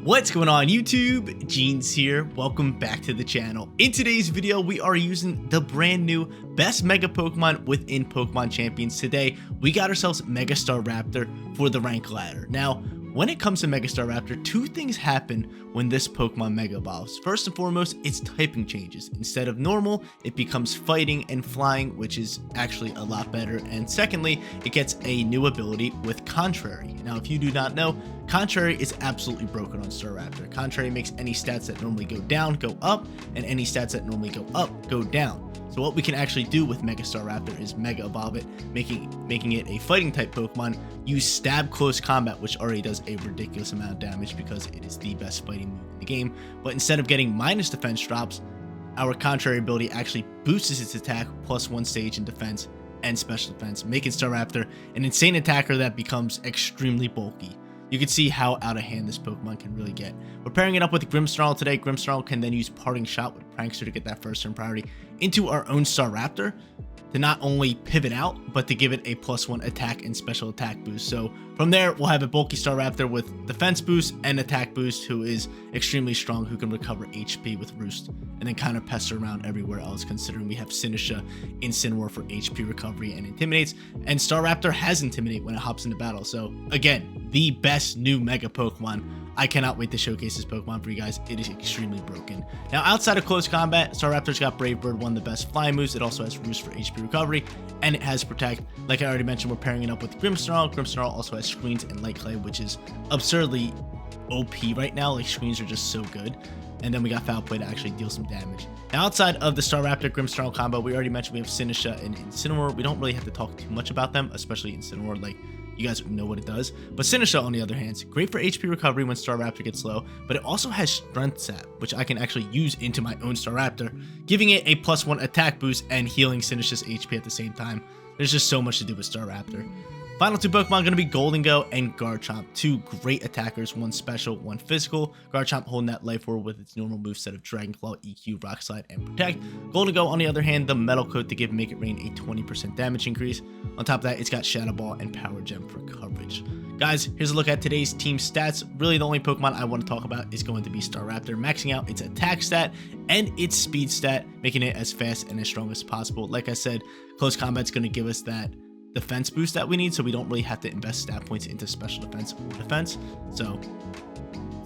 What's going on YouTube? Jeans here. Welcome back to the channel. In today's video, we are using the brand new best Mega Pokemon within Pokemon Champions. Today, we got ourselves Mega Staraptor for the rank ladder. Now, when it comes to Mega Staraptor, two things happen when this Pokemon Mega evolves. First and foremost, its typing changes. Instead of normal, it becomes fighting and flying, which is actually a lot better. And secondly, it gets a new ability with Contrary. Now, if you do not know, Contrary is absolutely broken on Staraptor. Contrary makes any stats that normally go down go up, and any stats that normally go up go down. So what we can actually do with Mega Staraptor is Mega Evolve it, making it a fighting type Pokemon, use Stab Close Combat, which already does a ridiculous amount of damage because it is the best fighting move in the game. But instead of getting minus defense drops, our Contrary ability actually boosts its attack +1 stage in defense and special defense, making Staraptor an insane attacker that becomes extremely bulky. You can see how out of hand this Pokemon can really get. We're pairing it up with Grimmsnarl today. Grimmsnarl can then use Parting Shot with Prankster to get that first turn priority into our own Staraptor to not only pivot out, but to give it a +1 attack and special attack boost. So from there, we'll have a bulky Staraptor with defense boost and attack boost, who is extremely strong, who can recover HP with Roost, and then kind of pester around everywhere else, considering we have Sinisha in Incineroar for HP recovery and Intimidates, and Staraptor has Intimidate when it hops into battle. So again, the best new Mega Pokemon. I cannot wait to showcase this Pokemon for you guys. It is extremely broken. Now, outside of close combat, Staraptor's got Brave Bird, one of the best flying moves. It also has Roost for HP recovery, and it has Protect. Like I already mentioned, we're pairing it up with Grimmsnarl. Grimmsnarl also has Screens and Light Clay, which is absurdly OP right now. Like, Screens are just so good. And then we got Foul Play to actually deal some damage. Now, outside of the Staraptor Grimmsnarl combo, we already mentioned we have Sinisha and Incineroar. We don't really have to talk too much about them, especially Incineroar. Like, you guys know what it does. But Sinisha, on the other hand, is great for HP recovery when Staraptor gets low, but it also has Strength Sap, which I can actually use into my own Staraptor, giving it a +1 attack boost and healing Sinisha's HP at the same time. There's just so much to do with Staraptor. Final two Pokemon going to be Goldengo and Garchomp. Two great attackers, one special, one physical. Garchomp holding that life orb with its normal moveset of Dragon Claw, EQ, Rock Slide, and Protect. Goldengo, on the other hand, the Metal Coat to give Make It Rain a 20% damage increase. On top of that, it's got Shadow Ball and Power Gem for coverage. Guys, here's a look at today's team stats. Really, the only Pokemon I want to talk about is going to be Staraptor, maxing out its attack stat and its speed stat, making it as fast and as strong as possible. Like I said, close combat's going to give us that defense boost that we need, so we don't really have to invest stat points into special defense or defense. So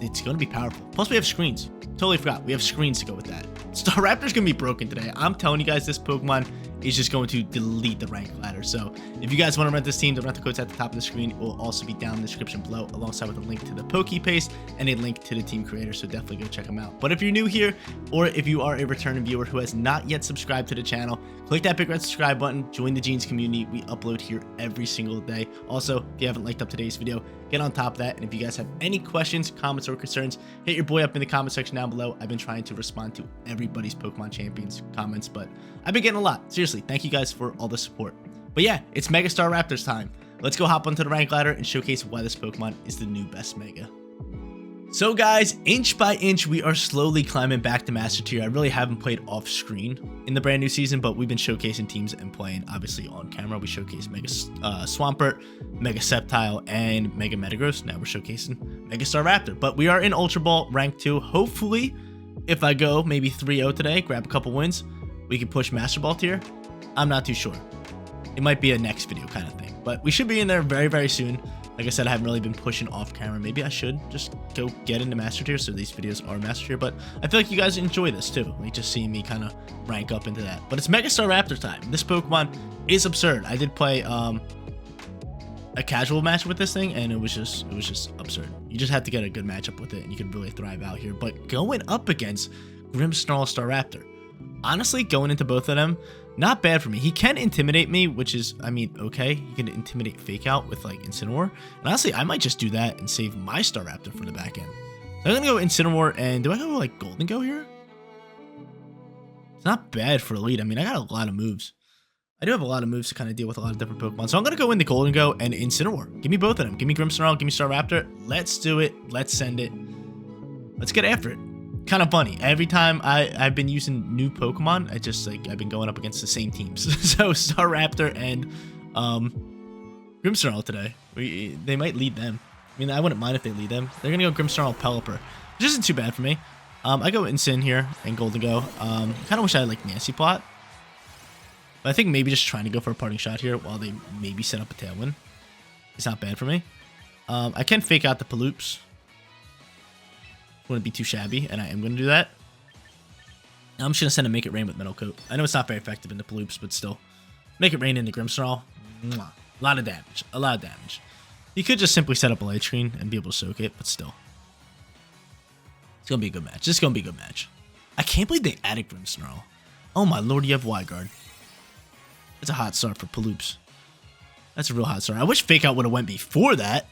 it's going to be powerful. Plus, we have Screens. Totally forgot. We have Screens to go with that. Staraptor's going to be broken today. I'm telling you guys, this Pokemon is just going to delete the rank ladder. So if you guys want to rent this team, the rental code's at the top of the screen. It will also be down in the description below, alongside with a link to the Pokepaste and a link to the team creator. So definitely go check them out. But if you're new here, or if you are a returning viewer who has not yet subscribed to the channel, click that big red subscribe button, join the Jeans community. We upload here every single day. Also, if you haven't liked up today's video, get on top of that. And if you guys have any questions, comments, or concerns, hit your boy up in the comment section down below. I've been trying to respond to everybody's Pokemon Champions comments, but I've been getting a lot. Seriously, thank you guys for all the support. But yeah, it's Mega Staraptor's time. Let's go hop onto the rank ladder and showcase why this Pokemon is the new best Mega. So guys, inch by inch, we are slowly climbing back to Master Tier. I really haven't played off screen in the brand new season, but we've been showcasing teams and playing obviously on camera. We showcased Mega Swampert, Mega Sceptile, and Mega Metagross. Now we're showcasing Mega Staraptor, but we are in Ultra Ball rank 2. Hopefully, if I go maybe 3-0 today, grab a couple wins, we can push Master Ball tier. I'm not too sure. It might be a next video kind of thing, but we should be in there very, very soon. Like I said, I haven't really been pushing off camera. Maybe I should just go get into Master Tier, so these videos are Master Tier. But I feel like you guys enjoy this too, like just seeing me kind of rank up into that. But it's Mega Staraptor time. This Pokemon is absurd. I did play a casual match with this thing, and it was just absurd. You just had to get a good matchup with it, and you could really thrive out here. But going up against Grimmsnarl Staraptor, honestly, going into both of them, not bad for me. He can intimidate me, which is, I mean, okay. He can intimidate Fake Out with like Incineroar. And honestly, I might just do that and save my Staraptor for the back end. So I'm gonna go Incineroar, and do I go like Goldengo here? It's not bad for a lead. I mean, I got a lot of moves. I do have a lot of moves to kind of deal with a lot of different Pokemon. So I'm gonna go into Goldengo and Incineroar. Give me both of them. Give me Grimmsnarl, give me Staraptor. Let's do it. Let's send it. Let's get after it. Kind of funny. Every time I've been using new Pokemon, I've been going up against the same teams. So Staraptor and Grimmsnarl today. They might lead them. I mean, I wouldn't mind if they lead them. They're gonna go Grimmsnarl Pelipper, which isn't too bad for me. I go Insane here and Golden Go. Kind of wish I had like Nancy Plot. But I think maybe just trying to go for a parting shot here while they maybe set up a Tailwind. It's not bad for me. I can fake out the Paloops. Wouldn't be too shabby, and I am going to do that. I'm just going to send a Make It Rain with Metal Coat. I know it's not very effective in the Paloops, but still. Make It Rain into Grimmsnarl. Mwah. A lot of damage. A lot of damage. You could just simply set up a light screen and be able to soak it, but still. It's going to be a good match. This is going to be a good match. I can't believe they added Grimmsnarl. Oh my lord, you have Wyguard. That's a hot start for Paloops. That's a real hot start. I wish Fake Out would have went before that.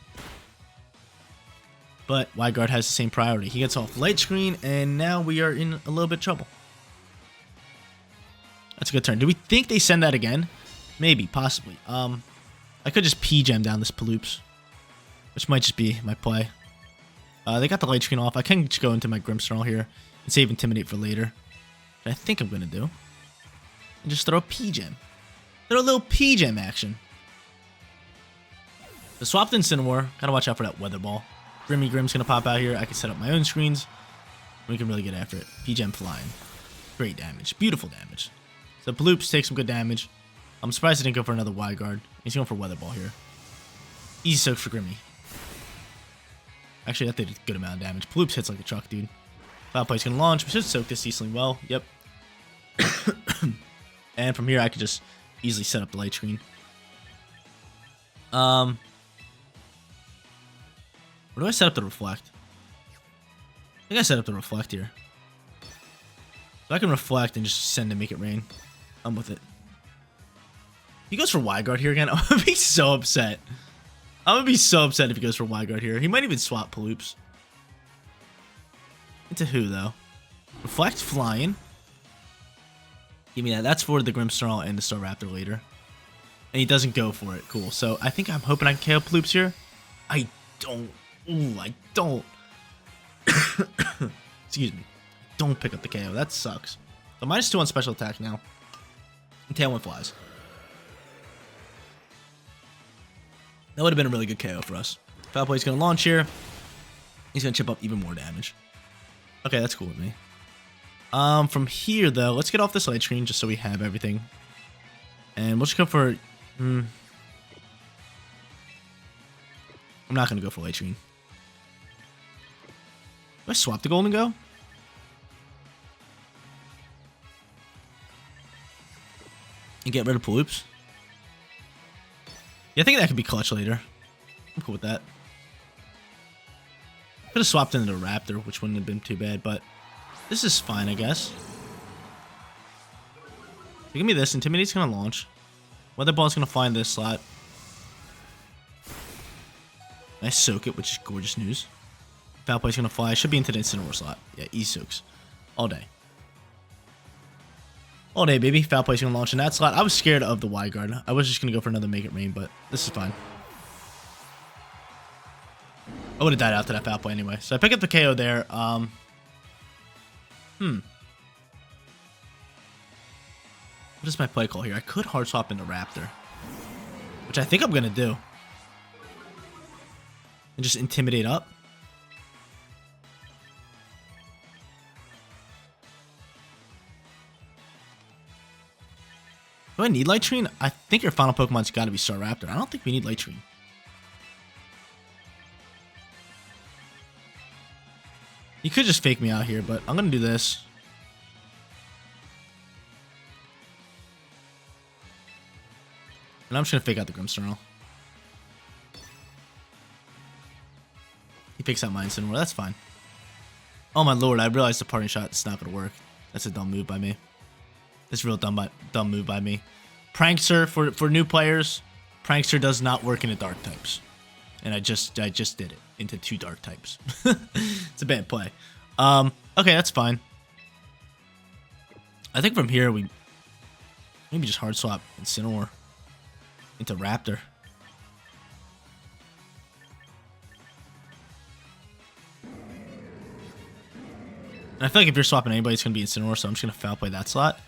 But Wyguard has the same priority. He gets off light screen, and now we are in a little bit of trouble. That's a good turn. Do we think they send that again? Maybe, possibly. I could just P-Gem down this Paloops, which might just be my play. They got the light screen off. I can just go into my Grimmsnarl here and save Intimidate for later. Which I think I'm going to do. And just throw a P-Gem. Throw a little P-Gem action. The swapped Incineroar. Gotta watch out for that Weather Ball. Grimmy Grimm's gonna pop out here. I can set up my own screens. We can really get after it. P-Gem flying. Great damage. Beautiful damage. So Paloops take some good damage. I'm surprised he didn't go for another Wyguard. He's going for Weather Ball here. Easy soak for Grimmy. Actually, that did a good amount of damage. Paloops hits like a truck, dude. Cloud Plate's gonna launch. We should soak this decently well. Yep. And from here, I could just easily set up the light screen. Where do I set up the Reflect? I think I set up the Reflect here. So I can Reflect and just send to Make It Rain. I'm with it. He goes for Wyguard here again. I'm gonna be so upset. I'm gonna be so upset if he goes for Wyguard here. He might even swap Paloops. Into who, though? Reflect flying. Give me that. That's for the Grimmsnarl and the Staraptor later. And he doesn't go for it. Cool. So I think I'm hoping I can KO Paloops here. I don't. Ooh, I don't. Excuse me. Don't pick up the KO. That sucks. So -2 on special attack now. And Tailwind flies. That would have been a really good KO for us. Foul Play's going to launch here. He's going to chip up even more damage. Okay, that's cool with me. From here, though, let's get off this light screen just so we have everything. And we'll just go for... I'm not going to go for light screen. Do I swap the Golden Go? And get rid of Paloops? Yeah, I think that could be clutch later. I'm cool with that. Could have swapped into the Raptor, which wouldn't have been too bad, but this is fine, I guess. So give me this. Intimidate's going to launch. Weather Ball's going to find this slot. Nice soak it, which is gorgeous news. Foul Play's going to fly. Should be into the Incineroar slot. Yeah, easy soaks. All day. All day, baby. Foul Play's going to launch in that slot. I was scared of the Wyguard. I was just going to go for another Make It Rain, but this is fine. I would have died out to that Foul Play anyway. So I pick up the KO there. What is my play call here? I could hard swap into Raptor, which I think I'm going to do. And just Intimidate up. Do I need Light Screen? I think your final Pokemon's got to be Staraptor. I don't think we need Light Screen. You could just fake me out here, but I'm going to do this. And I'm just going to fake out the Grimmsnarl. He picks out my Incineroar. That's fine. Oh my lord, I realized the parting shot is not going to work. That's a dumb move by me. That's a real dumb move by me. Prankster, for new players, Prankster does not work into Dark types. And I just did it into 2 Dark types. It's a bad play. Okay, that's fine. I think from here we maybe just hard swap Incineroar into Raptor. And I feel like if you're swapping anybody, it's going to be Incineroar, so I'm just going to Foul Play that slot.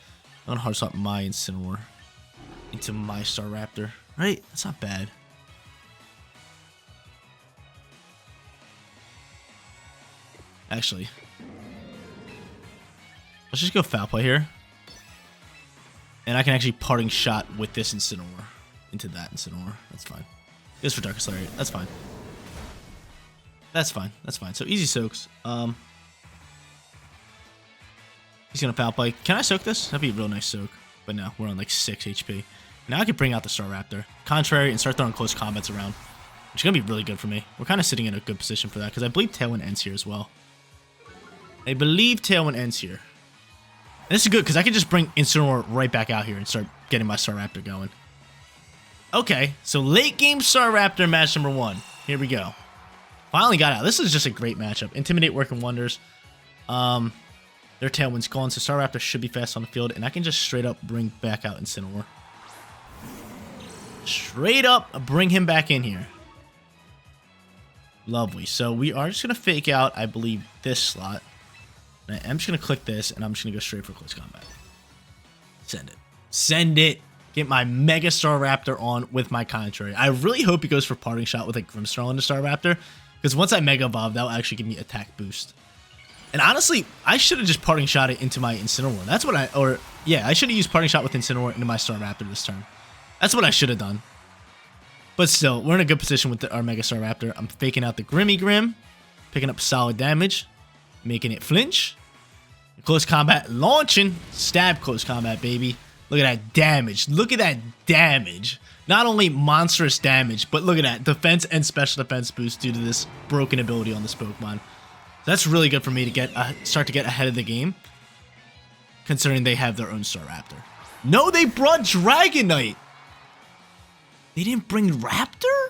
I'm going to hard swap my Incineroar into my Staraptor. Right? That's not bad. Actually, let's just go foul play here. And I can actually parting shot with this Incineroar into that Incineroar. That's fine. Goes for Dark Accelerate. That's fine. That's fine. That's fine. So easy soaks. He's gonna foul play. Can I soak this? That'd be a real nice soak. But no, we're on like 6 HP. Now I can bring out the Staraptor. Contrary, and start throwing close combats around. Which is gonna be really good for me. We're kind of sitting in a good position for that because I believe Tailwind ends here as well. I believe Tailwind ends here. And this is good because I can just bring Incineroar right back out here and start getting my Staraptor going. Okay, so late game Staraptor match number 1. Here we go. Finally got out. This is just a great matchup. Intimidate working wonders. Their Tailwind's gone, so Staraptor should be fast on the field, and I can just straight up bring back out Incineroar. Straight up bring him back in here. Lovely. So we are just going to fake out, I believe, this slot. And I'm just going to click this, and I'm just going to go straight for close combat. Send it. Send it. Get my Mega Staraptor on with my Contrary. I really hope he goes for parting shot with like Grimmsnarl into Staraptor, because once I Mega Evolve, that will actually give me attack boost. And honestly, I should have just parting shot it into my Incineroar. That's what I should have used parting shot with Incineroar into my Staraptor this turn. That's what I should have done. But still, we're in a good position with our Mega Staraptor. I'm faking out the Grim, picking up solid damage, making it flinch. Close combat, launching, stab close combat, baby. Look at that damage. Look at that damage. Not only monstrous damage, but look at that defense and special defense boost due to this broken ability on this Pokemon. That's really good for me to start to get ahead of the game, considering they have their own Staraptor. No, they brought Dragonite. They didn't bring Raptor?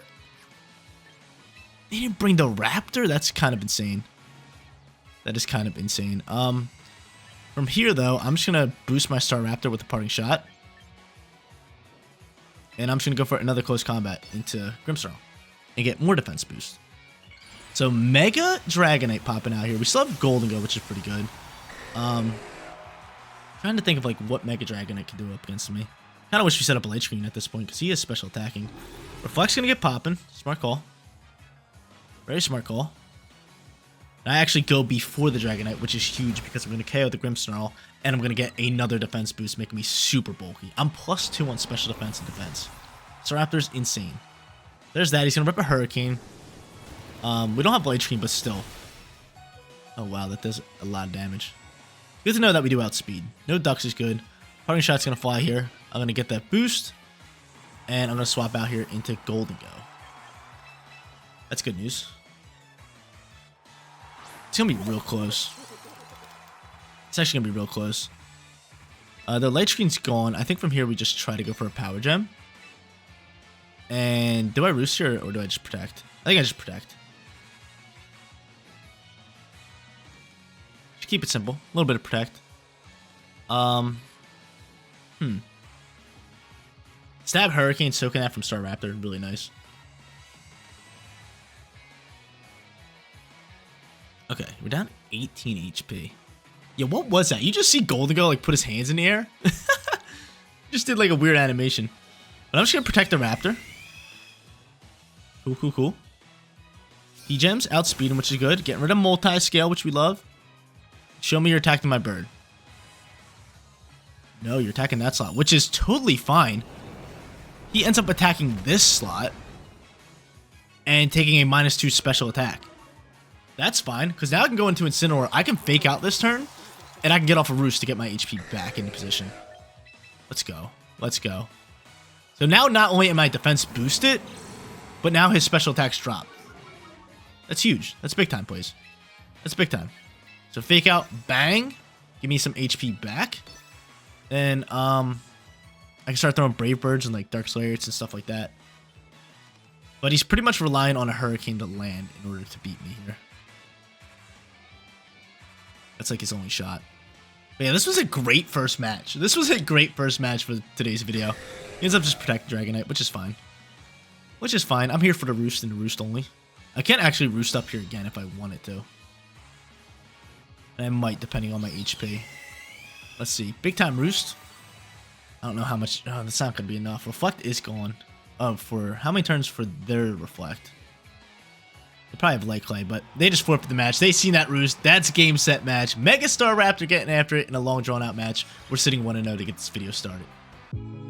They didn't bring the Raptor? That's kind of insane. That is kind of insane. From here, though, I'm just going to boost my Staraptor with a parting shot. And I'm just going to go for another close combat into Grimmsnarl and get more defense boost. So Mega Dragonite popping out here. We still have Golden Go, which is pretty good. Trying to think of like what Mega Dragonite can do up against me. Kind of wish we set up a light screen at this point because he is special attacking. Reflect's gonna get popping. Smart call. Very smart call. And I actually go before the Dragonite, which is huge because I'm gonna KO the Grimmsnarl and I'm gonna get another defense boost, making me super bulky. I'm +2 on special defense and defense. Staraptor's insane. There's that. He's gonna rip a Hurricane. We don't have Blade Screen, but still. Oh, wow, that does a lot of damage. Good to know that we do outspeed. No Ducks is good. Parting Shot's going to fly here. I'm going to get that boost. And I'm going to swap out here into Golden Go. That's good news. It's going to be real close. It's actually going to be real close. The Light Screen's gone. I think from here we just try to go for a Power Gem. And do I Roost here or do I just Protect? I think I just Protect. Just keep it simple. A little bit of Protect. Stab Hurricane, soaking that from Staraptor. Really nice. Okay, we're down 18 HP. Yeah, what was that? You just see Golden Go like put his hands in the air? Just did like a weird animation. But I'm just gonna protect the Raptor. Cool, cool, cool. E-Gems, outspeed him, which is good. Getting rid of multi-scale, which we love. Show me you're attacking my bird. No, you're attacking that slot, which is totally fine. He ends up attacking this slot and taking a -2 special attack. That's fine, because now I can go into Incineroar. I can fake out this turn, and I can get off a Roost to get my HP back into position. Let's go. Let's go. So now not only am I defense boosted, but now his special attacks drop. That's huge. That's big time, plays. That's big time. So fake out, bang. Give me some HP back. Then I can start throwing Brave Birds and like Dark Slayers and stuff like that. But he's pretty much relying on a Hurricane to land in order to beat me here. That's like his only shot. But yeah, this was a great first match. This was a great first match for today's video. He ends up just protecting Dragonite, which is fine. Which is fine. I'm here for the Roost and the Roost only. I can't actually Roost up here again if I wanted to. And I might, depending on my HP. Let's see. Big time Roost. I don't know how much. Oh, that's not going to be enough. Reflect is gone. Oh, for how many turns for their Reflect? They probably have Light Clay, but they just forfeit the match. They seen that ruse. That's game, set, match. Mega Staraptor getting after it in a long, drawn-out match. We're sitting 1-0 to get this video started.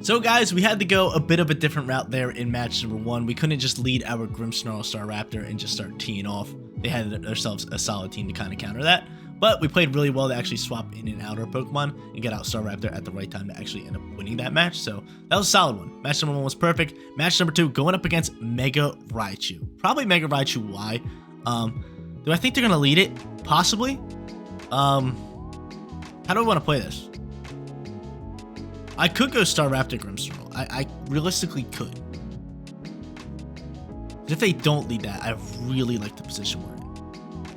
So guys, we had to go a bit of a different route there in match number 1. We couldn't just lead our Grimmsnarl Staraptor and just start teeing off. They had themselves a solid team to kind of counter that. But we played really well to actually swap in and out our Pokemon and get out Staraptor at the right time to actually end up winning that match. So that was a solid one. Match number 1 was perfect. Match number 2 going up against Mega Raichu. Probably Mega Raichu Y. Do I think they're going to lead it? Possibly. How do I want to play this? I could go Staraptor Grimmsnarl. I realistically could. If they don't lead that, I really like the position we're in.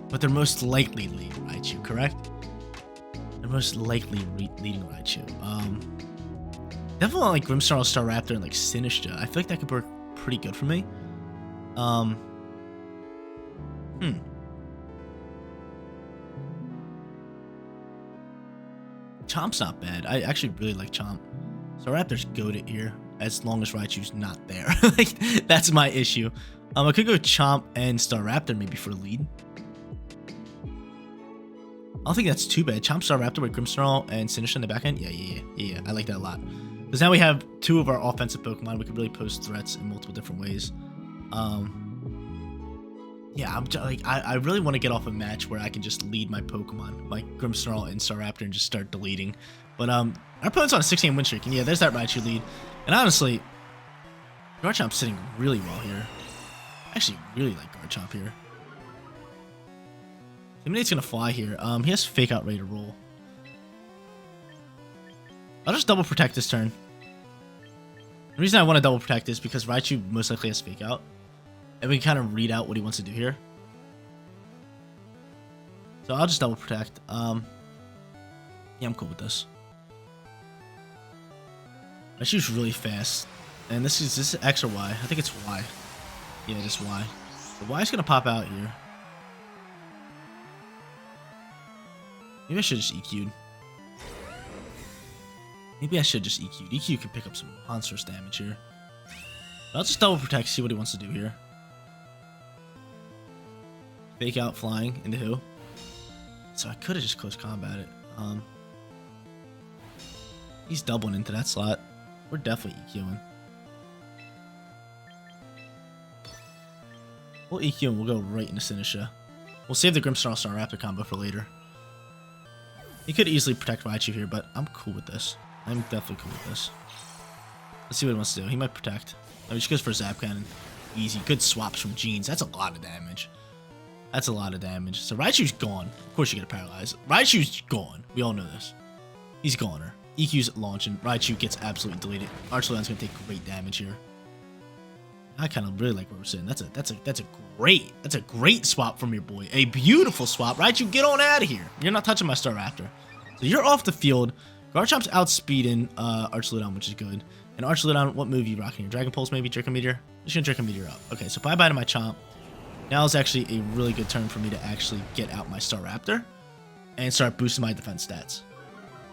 But they're most likely leading Raichu, correct? They're most likely leading Raichu. Definitely like Grimmsnarl, Staraptor, and like Sinistcha. I feel like that could work pretty good for me. Chomp's not bad. I actually really like Chomp. Staraptor's goated here, as long as Raichu's not there. Like, that's my issue. I could go Chomp and Staraptor maybe for a lead. I don't think that's too bad. Chomp, Staraptor with Grimmsnarl and Sinistcha in the back end. Yeah. I like that a lot. Because now we have 2 of our offensive Pokemon. We can really pose threats in multiple different ways. Yeah, I really want to get off a match where I can just lead my Pokemon, like Grimmsnarl and Staraptor, and just start deleting. But our opponent's on a 6-game win streak, and yeah, there's that Raichu lead. And honestly, Garchomp's sitting really well here. I actually really like Garchomp here. Intimidate's gonna fly here. He has Fake Out ready to roll. I'll just double protect this turn. The reason I want to double protect is because Raichu most likely has Fake Out. And we can kind of read out what he wants to do here. So I'll just double protect. Yeah, I'm cool with this. Raichu's really fast. And this is X or Y. I think it's Y. Yeah, just Y. The Y's gonna pop out here. Maybe I should just EQ'd. Maybe I should just EQ'd. EQ can pick up some monstrous damage here. But I'll just double protect, see what he wants to do here. Fake Out flying into who? So I could have just close combat it. He's doubling into that slot. We're definitely EQing. We'll EQ and we'll go right into Sinistcha. We'll save the Grimmsnarl Staraptor combo for later. He could easily protect Raichu here, but I'm cool with this. I'm definitely cool with this. Let's see what he wants to do. He might protect. Oh, he just goes for Zap Cannon. Easy. Good swaps from Genes. That's a lot of damage. That's a lot of damage. So Raichu's gone. Of course you get paralyzed. Raichu's gone. We all know this. He's goner. EQ's launching. Raichu gets absolutely deleted. Archleon's gonna take great damage here. I kind of really like where we're sitting. That's a great swap from your boy. A beautiful swap. Raichu, get on out of here. You're not touching my Staraptor. So you're off the field. Garchomp's outspeeding Archleon, which is good. And Archleon, what move are you rocking here? Dragon Pulse, maybe? Draco Meteor? Just gonna Draco Meteor up. Okay, so bye-bye to my Chomp. Now is actually a really good turn for me to actually get out my Staraptor and start boosting my defense stats.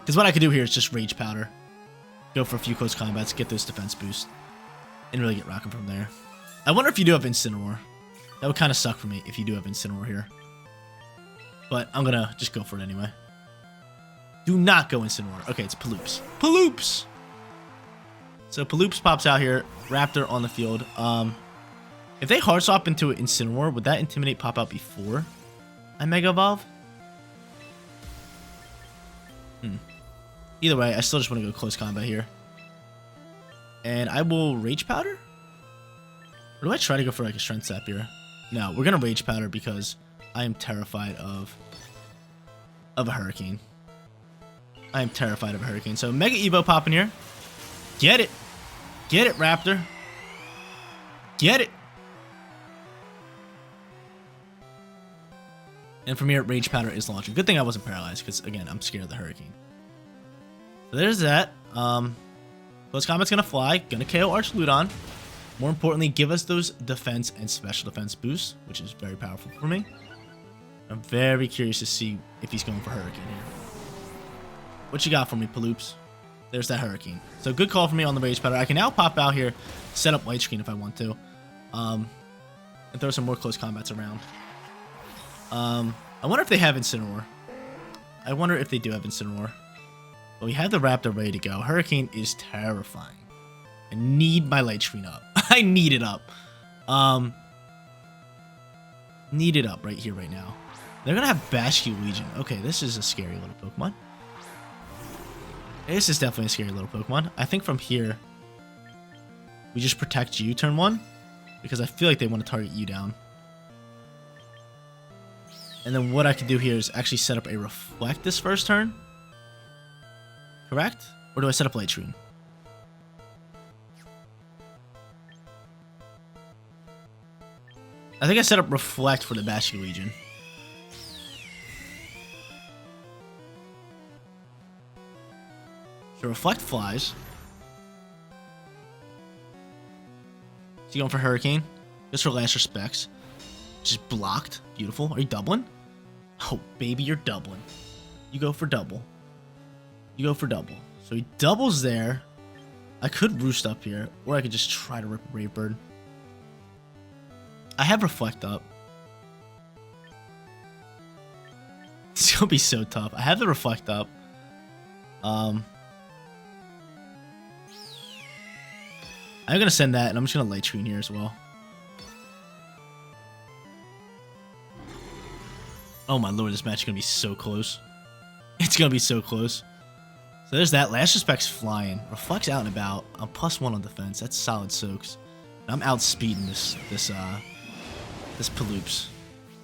Because what I could do here is just Rage Powder, go for a few close combats, get those defense boosts, and really get rocking from there. I wonder if you do have Incineroar. That would kind of suck for me if you do have Incineroar here. But I'm going to just go for it anyway. Do not go Incineroar. Okay, it's Paloops. Paloops! So Paloops pops out here. Raptor on the field. If they hard swap into an Incineroar, would that Intimidate pop out before I Mega Evolve? Either way, I still just want to go close combat here. And I will Rage Powder? Or do I try to go for like a Strength Sap here? No, we're going to Rage Powder because I am terrified of a Hurricane. I am terrified of a Hurricane. So Mega Evo popping here. Get it. Get it, Raptor. Get it. And from here, Rage Powder is launching. Good thing I wasn't paralyzed because, again, I'm scared of the Hurricane. So there's that. Close combat's going to fly. Going to KO Archleon. More importantly, give us those defense and special defense boosts, which is very powerful for me. I'm very curious to see if he's going for Hurricane here. What you got for me, Paloops? There's that Hurricane. So good call for me on the Rage Powder. I can now pop out here, set up Light Screen if I want to. and throw some more close combats around. I wonder if they have Incineroar. I wonder if they do have Incineroar. Well, we have the Raptor ready to go. Hurricane is terrifying. I need my light screen up. I need it up. Need it up right here, right now. They're gonna have Bascu Legion. Okay, this is a scary little Pokemon. This is definitely a scary little Pokemon. I think from here, we just protect you turn 1, because I feel like they want to target you down. And then what I can do here is actually set up a Reflect this first turn. Correct? Or do I set up Light Screen? I think I set up Reflect for the Bascu Legion. So Reflect flies. Is he going for Hurricane? Just for last respects. Just blocked. Beautiful. Are you doubling? Oh, baby, you're doubling. You go for double. You go for double. So he doubles there. I could Roost up here, or I could just try to rip a Brave Bird. I have Reflect up. It's gonna be so tough. I have the Reflect up. I'm gonna send that, and I'm just gonna Light Screen here as well. Oh my lord, this match is gonna be so close. It's gonna be so close. So there's that. Last Respect's flying. Reflect's out and about. I'm +1 on defense. That's solid soaks. I'm outspeeding this Paloops.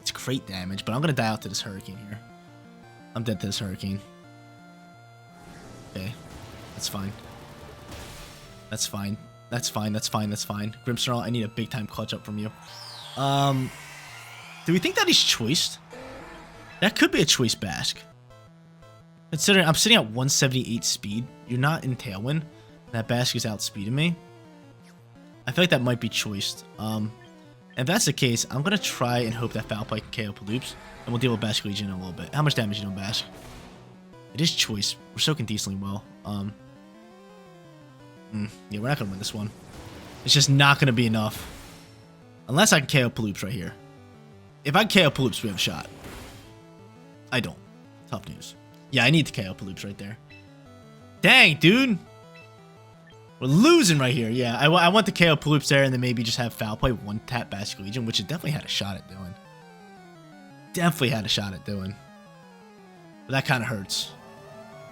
It's great damage, but I'm gonna die out to this Hurricane here. I'm dead to this Hurricane. Okay, that's fine. That's fine. That's fine. That's fine. That's fine. Grimmsnarl, I need a big time clutch up from you. Do we think that he's choiced? That could be a choice Basque. Considering I'm sitting at 178 speed, you're not in Tailwind, and that Basque is outspeeding me. I feel like that might be choiced. If that's the case, I'm gonna try and hope that Foul Play can KO Paloops, and we'll deal with Basque Legion in a little bit. How much damage you doing, Basque? It is choice. We're soaking decently well. Yeah, we're not gonna win this one. It's just not gonna be enough. Unless I can KO Paloops right here. If I can KO Paloops, we have a shot. I don't. Tough news. Yeah, I need to KO Paloops right there. Dang, dude. We're losing right here. Yeah, I want the KO Paloops there and then maybe just have Foul Play, 1-tap Basque Legion, which it definitely had a shot at doing. Definitely had a shot at doing. But that kind of hurts.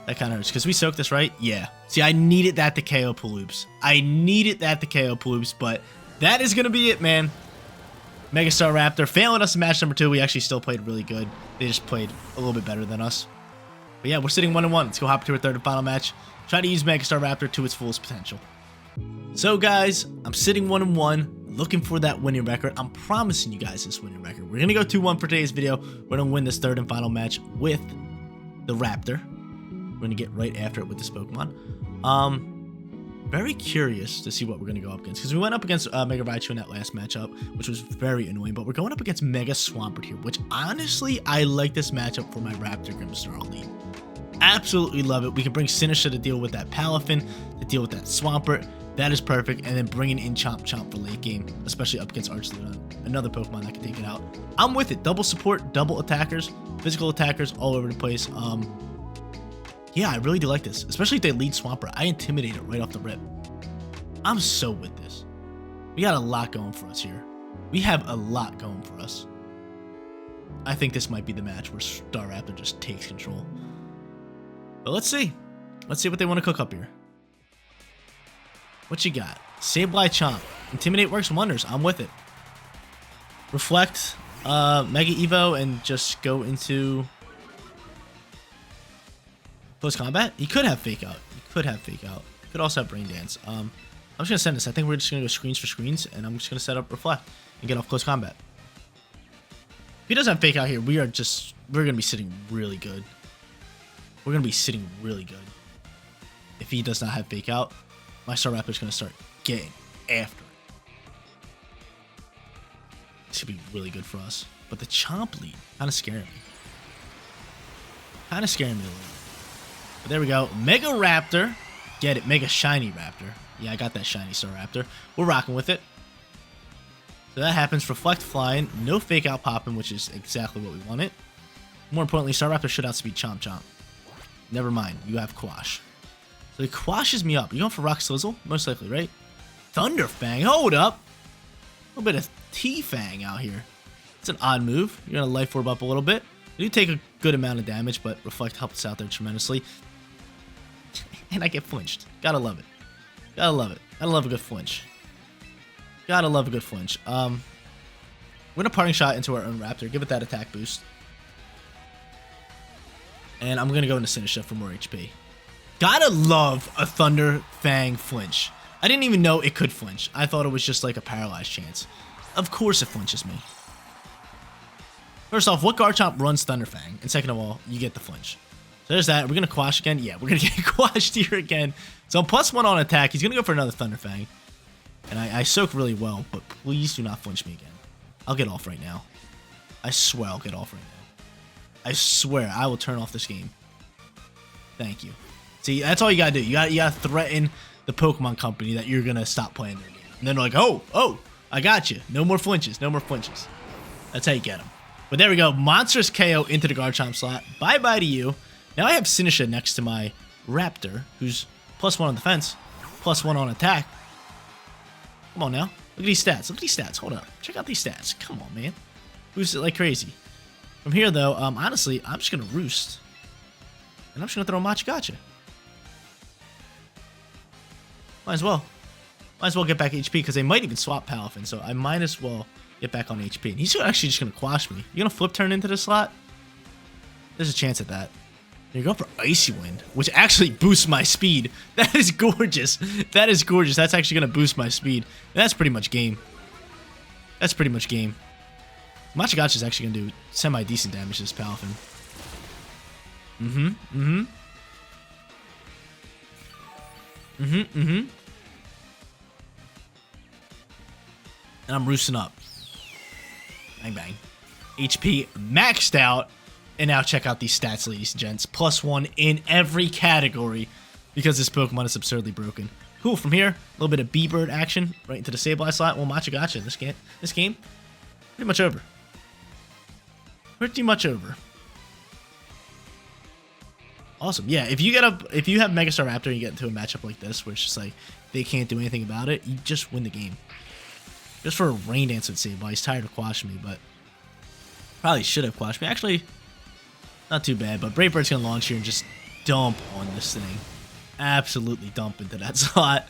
That kind of hurts. Because we soaked this, right? Yeah. See, I needed that to KO Paloops. I needed that to KO Paloops, but that is going to be it, man. Mega Staraptor failing us in match number 2. We actually still played really good. They just played a little bit better than us. But yeah, we're sitting 1-1. Let's go hop to our third and final match. Try to use Mega Staraptor to its fullest potential. So guys, I'm sitting 1-1, looking for that winning record. I'm promising you guys this winning record. We're gonna go 2-1 for today's video. We're gonna win this third and final match with the Raptor. We're gonna get right after it with this Pokemon. Very curious to see what we're gonna go up against, because we went up against Mega Raichu in that last matchup, which was very annoying. But we're going up against Mega Swampert here, which honestly I like this matchup for my Raptor Grimmsnarl lead. Absolutely love it. We can bring Sinistra to deal with that Palafin, to deal with that Swampert. That is perfect. And then bringing in Chomp Chomp for late game, especially up against Archleon, another Pokemon that can take it out. I'm with it. Double support, double attackers, physical attackers all over the place. Yeah, I really do like this, especially if they lead Swampert. I intimidate it right off the rip. I'm so with this. We got a lot going for us here. We have a lot going for us. I think this might be the match where Staraptor just takes control. But let's see. Let's see what they want to cook up here. What you got? Sableye Chomp. Intimidate works wonders. I'm with it. Reflect, Mega Evo, and just go into close combat. He could have Fake Out. He could have Fake Out. He could also have Brain Dance. I'm just going to send this. I think we're just going to go screens for screens, and I'm just going to set up Reflect and get off close combat. If he doesn't have Fake Out here, we're going to be sitting really good. We're going to be sitting really good. If he does not have Fake Out, my Staraptor is going to start getting after it. This should be really good for us. But the Chomp lead kind of scaring me. Kind of scaring me a little. But there we go. Mega Raptor. Get it. Mega Shiny Raptor. Yeah, I got that Shiny Staraptor. We're rocking with it. So that happens. Reflect Flying. No Fake Out popping, which is exactly what we wanted. More importantly, Staraptor should outspeed Chomp Chomp. Never mind. You have Quash. So he quashes me up. You going for Rock Slizzle? Most likely, right? Thunder Fang. Hold up. A little bit of T-Fang out here. It's an odd move. You're going to Life Orb up a little bit. You do take a good amount of damage, but Reflect helps us out there tremendously. And I get flinched. Gotta love it. Gotta love it. Gotta love a good flinch. Gotta love a good flinch. We're going to Parting Shot into our own Raptor. Give it that attack boost. And I'm going to go into Sinister for more HP. Gotta love a Thunder Fang flinch. I didn't even know it could flinch. I thought it was just like a paralyzed chance. Of course it flinches me. First off, what Garchomp runs Thunder Fang? And second of all, you get the flinch. So there's that. We're going to Quash again. Yeah, we're going to get Quashed here again. So I'm +1 on attack. He's going to go for another Thunder Fang. And I soak really well, but please do not flinch me again. I'll get off right now. I swear I'll get off right now. I swear I will turn off this game. Thank you. See, that's all you gotta do. You gotta threaten the Pokemon company that you're gonna stop playing their game. And then they're like, oh, I got you. No more flinches. No more flinches. That's how you get them. But there we go. Monstrous KO into the Garchomp slot. Bye-bye to you. Now I have Sinisha next to my Raptor, who's +1 on defense, +1 on attack. Come on now. Look at these stats. Look at these stats. Hold up. Check out these stats. Come on, man. Boost it like crazy. From here, though, honestly, I'm just going to Roost. And I'm just going to throw a Machagacha. Might as well. Might as well get back HP, because they might even swap Palafin, so I might as well get back on HP. And he's actually just going to Quash me. You going to Flip Turn into the slot? There's a chance at that. You go for Icy Wind, which actually boosts my speed. That is gorgeous. That is gorgeous. That's actually going to boost my speed. And that's pretty much game. That's pretty much game. Machagacha is actually going to do semi-decent damage to this Palafin. And I'm roosting up. Bang, bang. HP maxed out. And now check out these stats, ladies and gents. +1 in every category because this Pokemon is absurdly broken. Cool, from here, a little bit of B-Bird action right into the Sableye slot. Well, Machagacha, this game, pretty much over. Pretty much over. Awesome. Yeah, if you have Mega Staraptor and you get into a matchup like this where it's just like they can't do anything about it, you just win the game. Just for a Rain Dance with Sableye. He's tired of quashing me, but probably should have quashed me. Actually, not too bad, but Brave Bird's going to launch here and just dump on this thing. Absolutely dump into that slot.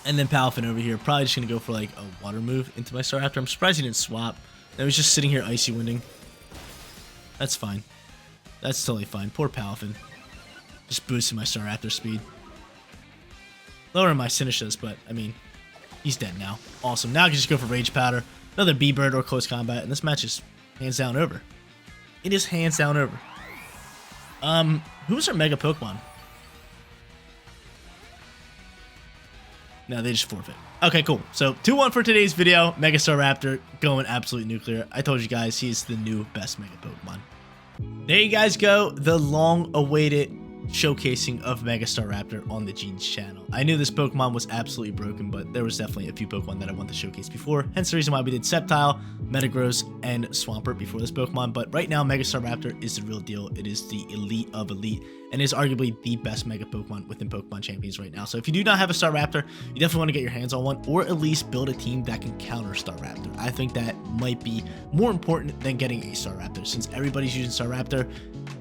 And then Palafin over here, probably just going to go for like a water move into my Staraptor. I'm surprised he didn't swap. I was just sitting here Icy Winding. That's fine. That's totally fine. Poor Palafin. Just boosting my Staraptor speed. Lowering my Sinishas, but I mean, he's dead now. Awesome. Now I can just go for Rage Powder, another B-Bird or Close Combat, and this match is hands down over. It is hands down over. Who's our Mega Pokemon? No, they just forfeit. Okay, cool. So 2-1 for today's video. Mega Staraptor going absolute nuclear. I told you guys he's the new best Mega Pokemon. There you guys go. The long-awaited showcasing of Mega Staraptor on the Genes channel. I knew this Pokemon was absolutely broken, but there was definitely a few Pokemon that I wanted to showcase before. Hence the reason why we did Sceptile, Metagross, and Swampert before this Pokemon. But right now, Mega Staraptor is the real deal. It is the elite of elite, and is arguably the best Mega Pokemon within Pokemon Champions right now. So if you do not have a Staraptor, you definitely want to get your hands on one, or at least build a team that can counter Staraptor. I think that might be more important than getting a Staraptor, since everybody's using Staraptor.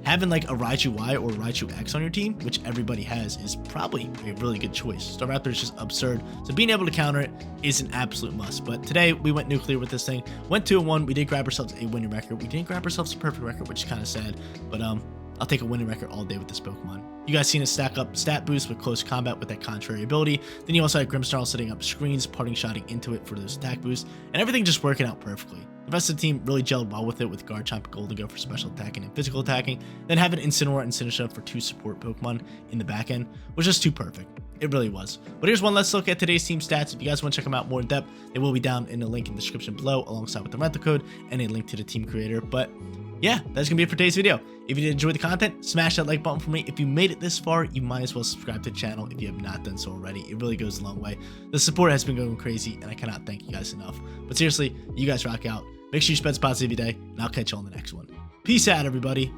Having like a Raichu Y or Raichu X on your team, which everybody has, is probably a really good choice. Staraptor is just absurd, so being able to counter it is an absolute must. But today we went nuclear with this thing, went 2-1. We did grab ourselves a winning record. We didn't grab ourselves a perfect record, which is kind of sad, but I'll take a winning record all day with this Pokemon. You guys seen it stack up stat boost with Close Combat with that contrary ability. Then you also had Grimmsnarl setting up screens, Parting Shotting into it for those attack boosts, and everything just working out perfectly. The rest of the team really gelled well with it, with Garchomp and Golden go for special attacking and physical attacking, then having Incineroar and Sinistcha for 2 support Pokemon in the back end was just too perfect. It really was. But here's one last look at today's team stats. If you guys want to check them out more in depth, they will be down in the link in the description below, alongside with the rental code and a link to the team creator. But yeah, that's gonna be it for today's video. If you did enjoy the content, smash that like button for me. If you made it this far, you might as well subscribe to the channel if you have not done so already. It really goes a long way. The support has been going crazy, and I cannot thank you guys enough. But seriously, you guys rock out. Make sure you spread positivity day, and I'll catch you on the next one. Peace out, everybody.